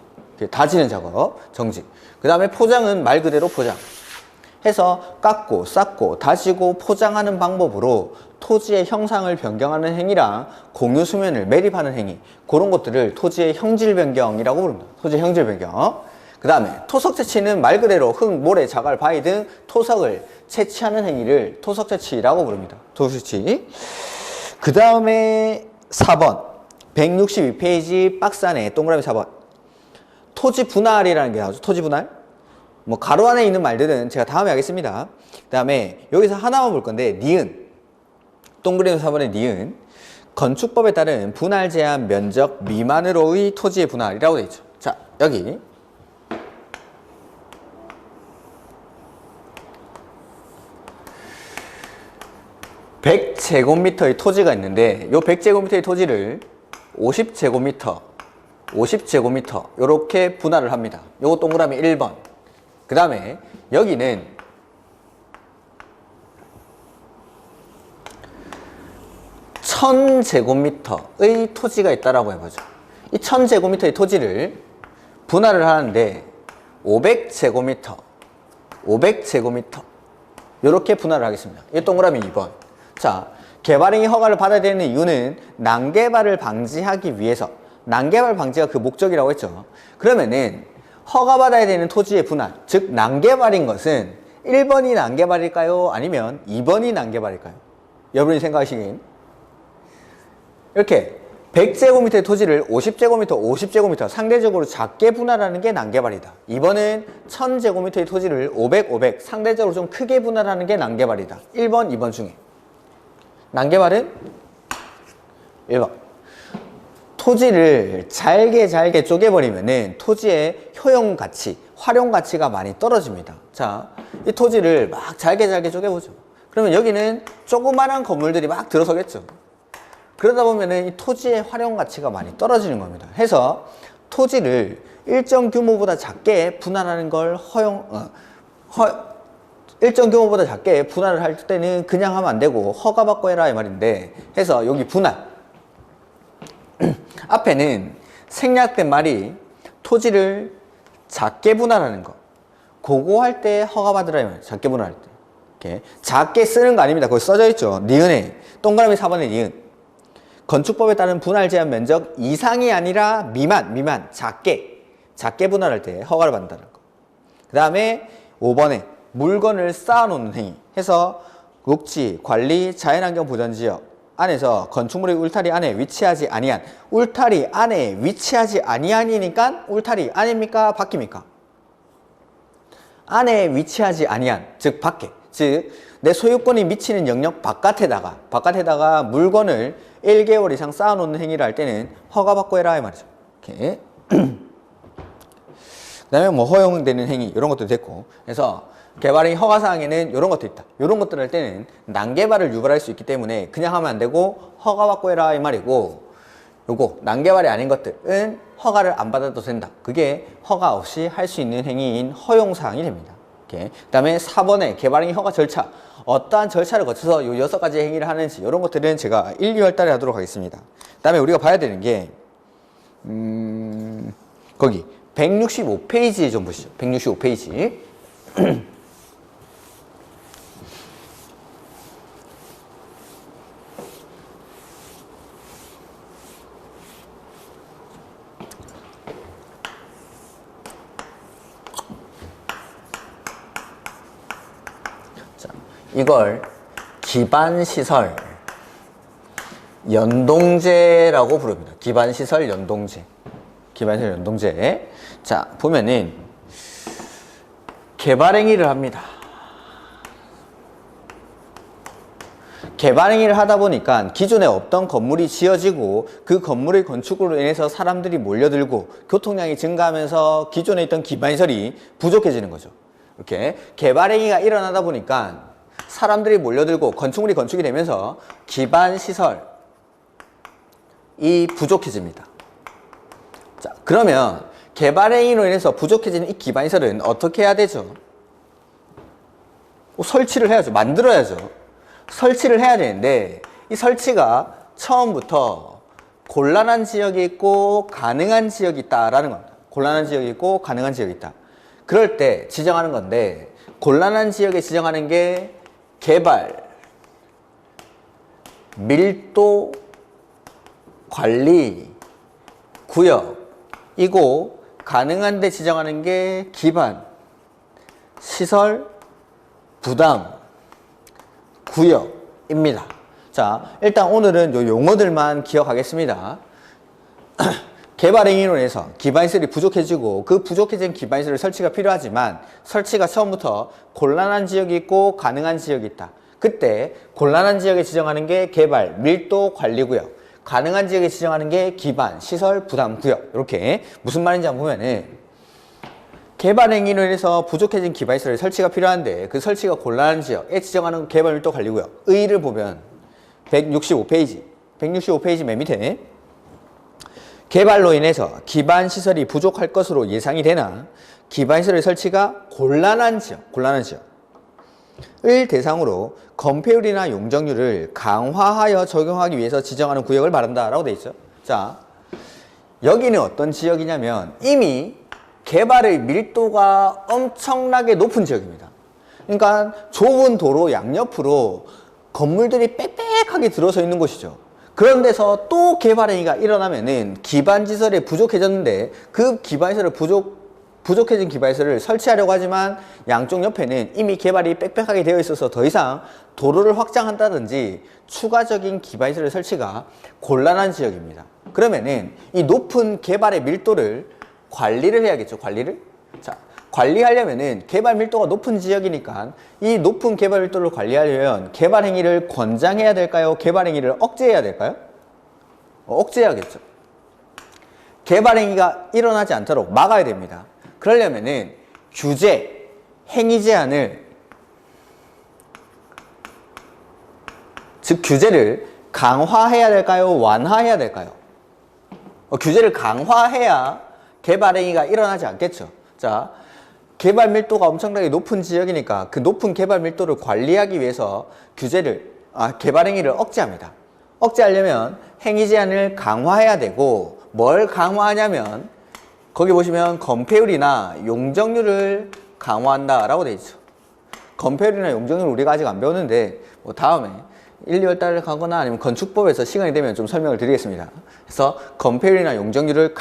다지는 작업. 정지. 그 다음에 포장은 말 그대로 포장. 해서 깎고 쌓고 다지고 포장하는 방법으로 토지의 형상을 변경하는 행위랑 공유 수면을 매립하는 행위, 그런 것들을 토지의 형질 변경이라고 부릅니다. 토지의 형질 변경. 그 다음에 토석 채취는 말 그대로 흙, 모래, 자갈, 바위 등 토석을 채취하는 행위를 토석 채취라고 부릅니다. 토석 채취. 그 다음에 4번 162페이지 박스 안에 동그라미 4번 토지 분할이라는 게 나오죠. 토지 분할. 뭐 가로 안에 있는 말들은 제가 다음에 하겠습니다. 그 다음에 여기서 하나만 볼 건데 니은, 동그라미 4번의 니은, 건축법에 따른 분할 제한 면적 미만으로의 토지의 분할이라고 되어 있죠. 자, 여기 100제곱미터의 토지가 있는데 이 100제곱미터의 토지를 50제곱미터, 50제곱미터 이렇게 분할을 합니다. 요거 동그라미 1번. 그 다음에 여기는 1000제곱미터의 토지가 있다라고 해보죠. 이 1000제곱미터의 토지를 분할을 하는데 500제곱미터, 500제곱미터 이렇게 분할을 하겠습니다. 이 동그라미 2번. 자, 개발행위 허가를 받아야 되는 이유는 난개발을 방지하기 위해서, 난개발 방지가 그 목적이라고 했죠. 그러면은 허가받아야 되는 토지의 분할, 즉 난개발인 것은 1번이 난개발일까요? 아니면 2번이 난개발일까요? 여러분이 생각하시기엔 이렇게 100제곱미터의 토지를 50제곱미터, 50제곱미터 상대적으로 작게 분할하는 게 난개발이다. 2번은 1000제곱미터의 토지를 500, 500 상대적으로 좀 크게 분할하는 게 난개발이다. 1번, 2번 중에 난개발은 1번. 토지를 잘게 쪼개버리면은 토지의 효용 가치, 활용 가치가 많이 떨어집니다. 자, 이 토지를 막 잘게 쪼개보죠. 그러면 여기는 조그마한 건물들이 막 들어서겠죠. 그러다 보면은 이 토지의 활용 가치가 많이 떨어지는 겁니다. 해서 토지를 일정 규모보다 작게 분할하는 걸 일정 규모보다 작게 분할을 할 때는 그냥 하면 안 되고 허가받고 해라 이 말인데, 해서 여기 분할 앞에는 생략된 말이 토지를 작게 분할하는 거, 그거 할 때 허가받으라 이 말이에요. 작게 분할할 때. 이렇게 작게 쓰는 거 아닙니다. 거기 써져 있죠. 니은에 동그라미 4번에 니은. 건축법에 따른 분할 제한 면적 이상이 아니라 미만 작게 분할할 때 허가를 받는다는 거. 그 다음에 5번에 물건을 쌓아놓는 행위 해서 녹지, 관리, 자연환경 보전지역 안에서 건축물의 울타리 안에 위치하지 아니한, 울타리 안에 위치하지 아니한이니까 울타리 안입니까? 밖입니까? 안에 위치하지 아니한, 즉 밖에, 즉 내 소유권이 미치는 영역 바깥에다가 물건을 1개월 이상 쌓아놓는 행위를 할 때는 허가받고 해라 이 말이죠. 이렇게. 그 다음에 뭐 허용되는 행위 이런 것도 됐고, 그래서 개발행위 허가사항에는 이런 것도 있다. 이런 것들 할 때는 난개발을 유발할 수 있기 때문에 그냥 하면 안 되고 허가받고 해라 이 말이고, 요거 난개발이 아닌 것들은 허가를 안 받아도 된다. 그게 허가 없이 할 수 있는 행위인 허용사항이 됩니다. 그 다음에 4번에 개발행위 허가 절차, 어떠한 절차를 거쳐서 요 6가지 행위를 하는지 이런 것들은 제가 1, 2월 달에 하도록 하겠습니다. 그 다음에 우리가 봐야 되는 게 거기 165페이지 좀 보시죠. 165페이지. 이걸 기반시설 연동제라고 부릅니다. 기반시설 연동제. 기반시설 연동제. 자, 보면은 개발행위를 합니다. 개발행위를 하다 보니까 기존에 없던 건물이 지어지고 그 건물의 건축으로 인해서 사람들이 몰려들고 교통량이 증가하면서 기존에 있던 기반시설이 부족해지는 거죠. 이렇게 개발행위가 일어나다 보니까 사람들이 몰려들고 건축물이 건축이 되면서 기반시설이 부족해집니다. 자, 그러면 개발행위로 인해서 부족해지는 이 기반시설은 어떻게 해야 되죠? 설치를 해야죠. 만들어야죠. 설치를 해야 되는데 이 설치가 처음부터 곤란한 지역이 있고 가능한 지역이 있다라는 겁니다. 곤란한 지역이 있고 가능한 지역이 있다. 그럴 때 지정하는 건데 곤란한 지역에 지정하는 게 개발, 밀도, 관리, 구역이고 가능한 데 지정하는 게 기반, 시설, 부담, 구역입니다. 자, 일단 오늘은 요 용어들만 기억하겠습니다. 개발행위론에서 기반시설이 부족해지고 그 부족해진 기반시설 설치가 필요하지만 설치가 처음부터 곤란한 지역이 있고 가능한 지역이 있다. 그때 곤란한 지역에 지정하는 게 개발, 밀도, 관리구역, 가능한 지역에 지정하는 게 기반, 시설, 부담, 구역. 이렇게 무슨 말인지 한번 보면은 개발행위론에서 부족해진 기반시설의 설치가 필요한데 그 설치가 곤란한 지역에 지정하는 개발, 밀도, 관리구역 의의를 보면 165페이지 맨 밑에 개발로 인해서 기반시설이 부족할 것으로 예상이 되나 기반시설의 설치가 곤란한 지역을 대상으로 건폐율이나 용적률을 강화하여 적용하기 위해서 지정하는 구역을 말한다 라고 되어 있죠. 자, 여기는 어떤 지역이냐면 이미 개발의 밀도가 엄청나게 높은 지역입니다. 그러니까 좁은 도로 양옆으로 건물들이 빽빽하게 들어서 있는 곳이죠. 그런 데서 또 개발행위가 일어나면은 기반시설이 부족해졌는데 그 기반시설을 부족해진 기반시설을 설치하려고 하지만 양쪽 옆에는 이미 개발이 빽빽하게 되어 있어서 더 이상 도로를 확장한다든지 추가적인 기반시설 설치가 곤란한 지역입니다. 그러면은 이 높은 개발의 밀도를 관리를 해야겠죠. 자, 관리하려면은 개발 밀도가 높은 지역이니까 이 높은 개발 밀도를 관리하려면 개발 행위를 권장해야 될까요? 개발 행위를 억제해야 될까요? 억제해야겠죠. 개발 행위가 일어나지 않도록 막아야 됩니다. 그러려면은 규제, 행위 제한을 즉 규제를 강화해야 될까요? 완화해야 될까요? 규제를 강화해야 개발 행위가 일어나지 않겠죠. 자, 개발 밀도가 엄청나게 높은 지역이니까 그 높은 개발 밀도를 관리하기 위해서 개발 행위를 억제합니다. 억제하려면 행위 제한을 강화해야 되고 뭘 강화하냐면 거기 보시면 건폐율이나 용적률을 강화한다라고 되어 있죠. 건폐율이나 용적률 우리가 아직 안 배웠는데 뭐 다음에 1, 2월 달에 가거나 아니면 건축법에서 시간이 되면 좀 설명을 드리겠습니다. 그래서 건폐율이나 용적률을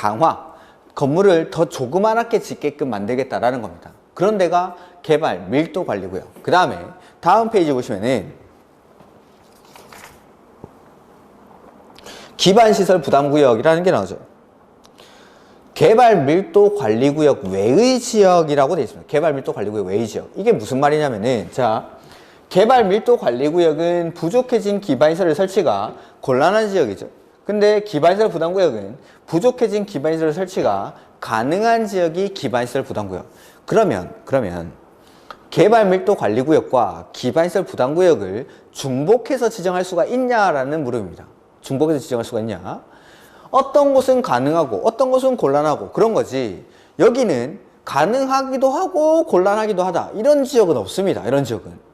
건물을 더 조그맣게 짓게끔 만들겠다라는 겁니다. 그런 데가 개발, 밀도 관리고요. 그 다음에 다음 페이지 보시면은 기반시설 부담구역이라는 게 나오죠. 개발 밀도 관리구역 외의 지역이라고 되어 있습니다. 개발 밀도 관리구역 외의 지역. 이게 무슨 말이냐면은 자, 개발 밀도 관리구역은 부족해진 기반시설의 설치가 곤란한 지역이죠. 근데 기반시설 부담구역은 부족해진 기반시설 설치가 가능한 지역이 기반시설 부담구역. 그러면 개발 밀도 관리구역과 기반시설 부담구역을 중복해서 지정할 수가 있냐라는 물음입니다. 중복해서 지정할 수가 있냐? 어떤 곳은 가능하고 어떤 곳은 곤란하고 그런 거지. 여기는 가능하기도 하고 곤란하기도 하다. 이런 지역은 없습니다. 이런 지역은.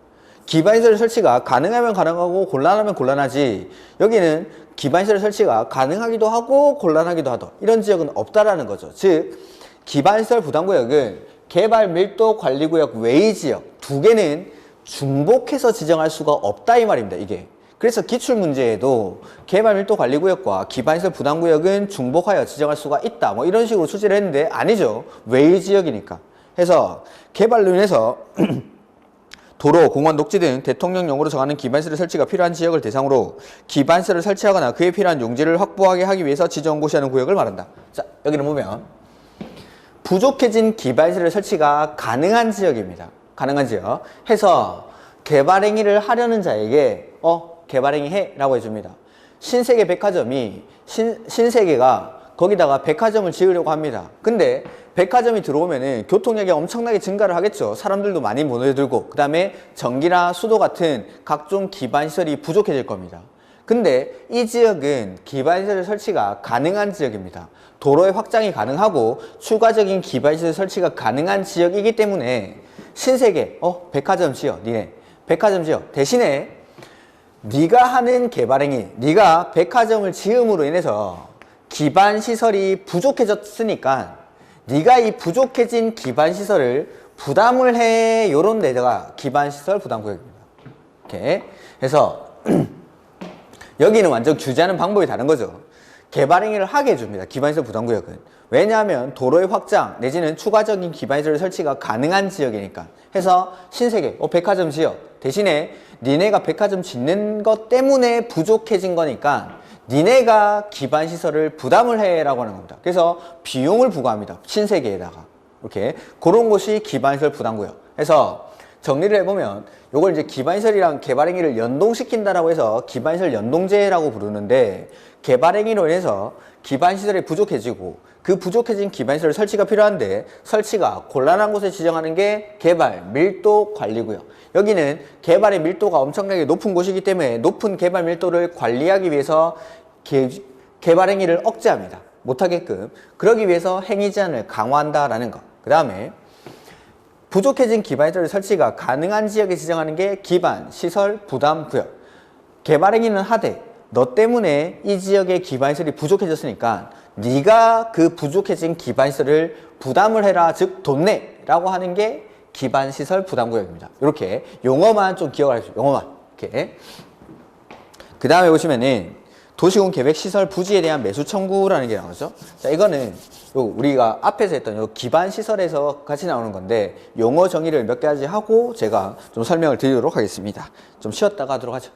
기반시설 설치가 가능하면 가능하고 곤란하면 곤란하지 여기는 기반시설 설치가 가능하기도 하고 곤란하기도 하다 이런 지역은 없다라는 거죠. 즉 기반시설 부담구역은 개발 밀도 관리구역 외의 지역 두 개는 중복해서 지정할 수가 없다 이 말입니다. 이게 그래서 기출문제에도 개발 밀도 관리구역과 기반시설 부담구역은 중복하여 지정할 수가 있다 뭐 이런 식으로 출제를 했는데 아니죠. 외의 지역이니까. 해서 개발로 인해서 도로, 공원, 녹지 등 대통령령으로 정하는 기반시설 설치가 필요한 지역을 대상으로 기반시설을 설치하거나 그에 필요한 용지를 확보하게 하기 위해서 지정고시하는 구역을 말한다. 자, 여기는 보면 부족해진 기반시설 설치가 가능한 지역입니다. 가능한 지역. 해서 개발행위를 하려는 자에게 개발행위 해 라고 해줍니다. 신세계 백화점이 신세계가 거기다가 백화점을 지으려고 합니다. 근데 백화점이 들어오면은 교통량이 엄청나게 증가를 하겠죠. 사람들도 많이 몰려들고 그 다음에 전기나 수도 같은 각종 기반시설이 부족해질 겁니다. 근데 이 지역은 기반시설 설치가 가능한 지역입니다. 도로의 확장이 가능하고 추가적인 기반시설 설치가 가능한 지역이기 때문에 신세계, 백화점 지어, 니네. 백화점 지어. 대신에 네가 하는 개발행위, 네가 백화점을 지음으로 인해서 기반 시설이 부족해졌으니까 네가 이 부족해진 기반 시설을 부담을 해. 요런 데다가 기반 시설 부담 구역입니다. 이렇게 해서 여기는 완전 규제하는 방법이 다른 거죠. 개발행위를 하게 해줍니다. 기반시설 부담구역은. 왜냐하면 도로의 확장 내지는 추가적인 기반시설 설치가 가능한 지역이니까. 해서 신세계, 백화점 지역. 대신에 니네가 백화점 짓는 것 때문에 부족해진 거니까 니네가 기반시설을 부담을 해라고 하는 겁니다. 그래서 비용을 부과합니다. 신세계에다가. 이렇게. 그런 곳이 기반시설 부담구역. 해서 정리를 해보면 요걸 이제 기반시설이랑 개발행위를 연동시킨다라고 해서 기반시설 연동제라고 부르는데 개발행위로 인해서 기반시설이 부족해지고 그 부족해진 기반시설 설치가 필요한데 설치가 곤란한 곳에 지정하는 게 개발 밀도 관리구역. 여기는 개발의 밀도가 엄청나게 높은 곳이기 때문에 높은 개발 밀도를 관리하기 위해서 개발행위를 억제합니다. 못하게끔. 그러기 위해서 행위 제한을 강화한다라는 거. 그 다음에 부족해진 기반시설 설치가 가능한 지역에 지정하는 게 기반시설 부담구역. 개발행위는 하되 너 때문에 이 지역의 기반시설이 부족해졌으니까 네가 그 부족해진 기반시설을 부담을 해라, 즉 돈 내라고 하는 게 기반시설 부담구역입니다. 이렇게 용어만 좀 기억을 하십시오. 용어만. 이렇게. 그 다음에 보시면은 도시군 계획 시설 부지에 대한 매수 청구라는 게 나오죠. 자, 이거는 우리가 앞에서 했던 요 기반 시설에서 같이 나오는 건데 용어 정의를 몇 가지 하고 제가 좀 설명을 드리도록 하겠습니다. 좀 쉬었다가 하도록 하죠.